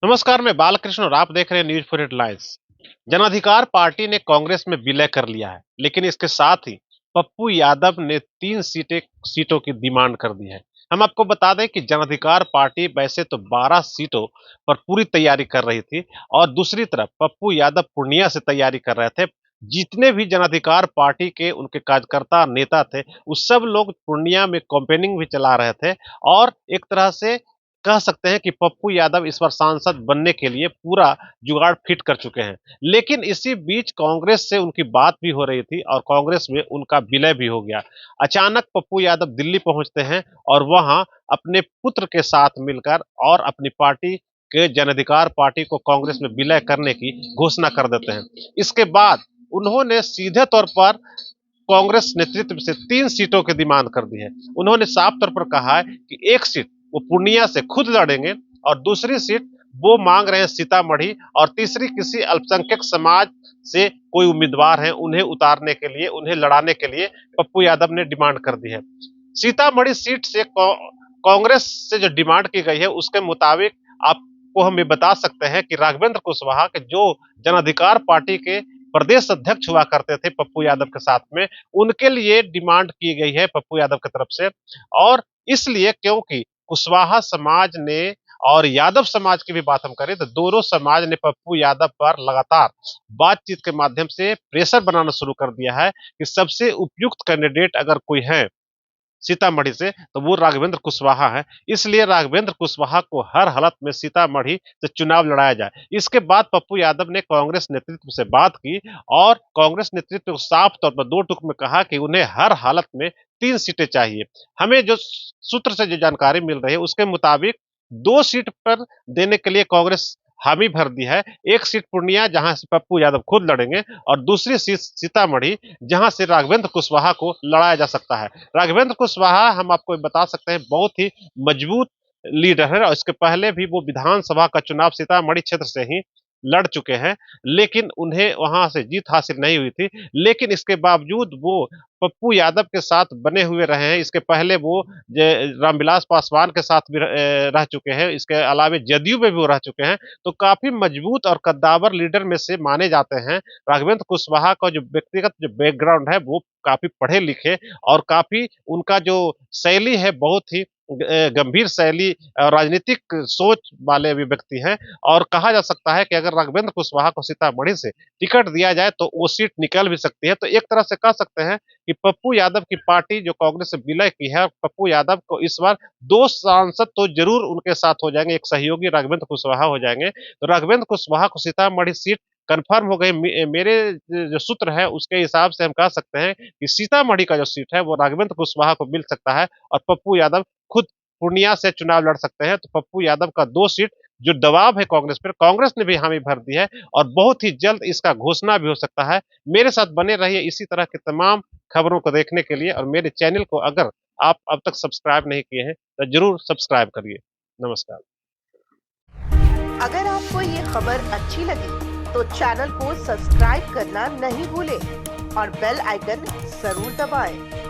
नमस्कार, मैं बालकृष्ण और आप देख रहे हैं news for headlines. Janadhikar party ने कांग्रेस में विलय कर लिया है, लेकिन इसके साथ ही पप्पू यादव ने 3 सीटों की डिमांड कर दी है। हम आपको बता दें कि जनाधिकार पार्टी वैसे तो 12 सीटों पर पूरी तैयारी कर रही थी और दूसरी तरफ पप्पू यादव पूर्णिया से तैयारी कर रहे थे। जितने भी जनाधिकार पार्टी के उनके कार्यकर्ता नेता थे, उस सब लोग पूर्णिया में कैंपेनिंग भी चला रहे थे और एक तरह से कह सकते हैं कि पप्पू यादव इस बार सांसद बनने के लिए पूरा जुगाड़ फिट कर चुके हैं। लेकिन इसी बीच कांग्रेस से उनकी बात भी हो रही थी और कांग्रेस में उनका विलय भी हो गया। अचानक पप्पू यादव दिल्ली पहुंचते हैं और वहां अपने पुत्र के साथ मिलकर और अपनी पार्टी के जन अधिकार पार्टी को कांग्रेस में विलय करने की घोषणा कर देते हैं। इसके बाद उन्होंने सीधे तौर पर कांग्रेस नेतृत्व से 3 सीटों की डिमांड कर दी है। उन्होंने साफ तौर पर कहा है कि एक सीट वो पूर्णिया से खुद लड़ेंगे और दूसरी सीट वो मांग रहे हैं सीतामढ़ी और तीसरी किसी अल्पसंख्यक समाज से कोई उम्मीदवार है उन्हें उतारने के लिए, उन्हें लड़ाने के लिए पप्पू यादव ने डिमांड कर दी है। सीतामढ़ी सीट से कांग्रेस से जो डिमांड की गई है उसके मुताबिक आपको हम ये बता सकते हैं कि राघवेंद्र कुशवाहा के जो जन अधिकार पार्टी के प्रदेश अध्यक्ष हुआ करते थे पप्पू यादव के साथ में, उनके लिए डिमांड की गई है पप्पू यादव की तरफ से। और इसलिए क्योंकि कुशवाहा समाज ने और यादव समाज की भी बात हम करें तो दोनों समाज ने पप्पू यादव पर लगातार बातचीत के माध्यम से प्रेशर बनाना शुरू कर दिया है कि सबसे उपयुक्त कैंडिडेट अगर कोई है सीतामढ़ी से तो वो राघवेंद्र कुशवाहा है। इसलिए राघवेंद्र कुशवाहा को हर हालत में सीतामढ़ी से चुनाव लड़ाया जाए। इसके बाद पप्पू यादव ने कांग्रेस नेतृत्व से बात की और कांग्रेस नेतृत्व को साफ तौर पर 2 टूक में कहा कि उन्हें हर हालत में 3 सीटें चाहिए। हमें जो सूत्र से जो जानकारी मिल रही है उसके मुताबिक 2 सीट पर देने के लिए कांग्रेस हामी भर दी है। एक सीट पूर्णिया जहां से पप्पू यादव खुद लड़ेंगे और दूसरी सीट सीतामढ़ी जहां से राघवेंद्र कुशवाहा को लड़ाया जा सकता है। राघवेंद्र कुशवाहा हम आपको बता सकते हैं बहुत ही मजबूत लीडर है और इसके पहले भी वो विधानसभा का चुनाव सीतामढ़ी क्षेत्र से ही लड़ चुके हैं, लेकिन उन्हें वहां से जीत हासिल नहीं हुई थी। लेकिन इसके बावजूद वो पप्पू यादव के साथ बने हुए रहे हैं। इसके पहले वो रामविलास पासवान के साथ भी रह चुके हैं। इसके अलावा जदयू में भी वो रह चुके हैं। तो काफी मजबूत और कद्दावर लीडर में से माने जाते हैं। राघवेंद्र कुशवाहा का जो व्यक्तिगत जो बैकग्राउंड है वो काफी पढ़े लिखे और काफी उनका जो शैली है बहुत ही गंभीर शैली और राजनीतिक सोच वाले भी व्यक्ति हैं। और कहा जा सकता है कि अगर राघवेंद्र कुशवाहा को सीतामढ़ी से टिकट दिया जाए तो वो सीट निकल भी सकती है। तो एक तरह से कह सकते हैं कि पप्पू यादव की पार्टी जो कांग्रेस से विलय की है, पप्पू यादव को इस बार 2 सांसद तो जरूर उनके साथ हो जाएंगे, एक सहयोगी राघवेंद्र कुशवाहा हो जाएंगे। तो राघवेंद्र कुशवाहा को सीतामढ़ी सीट कंफर्म हो गई। मेरे जो सूत्र है उसके हिसाब से हम कह सकते हैं कि सीतामढ़ी का जो सीट है वो राघवेंद्र कुशवाहा को मिल सकता है और पप्पू यादव खुद पूर्णिया से चुनाव लड़ सकते हैं। तो पप्पू यादव का 2 सीट जो दबाव है कांग्रेस पर, कांग्रेस ने भी हामी भर दी है और बहुत ही जल्द इसका घोषणा भी हो सकता है। मेरे साथ बने रहिए इसी तरह के तमाम खबरों को देखने के लिए और मेरे चैनल को अगर आप अब तक सब्सक्राइब नहीं किए हैं तो जरूर सब्सक्राइब करिए। नमस्कार। अगर आपको ये खबर अच्छी लगी तो चैनल को सब्सक्राइब करना नहीं भूलें और बेल आइकन जरूर दबाएं।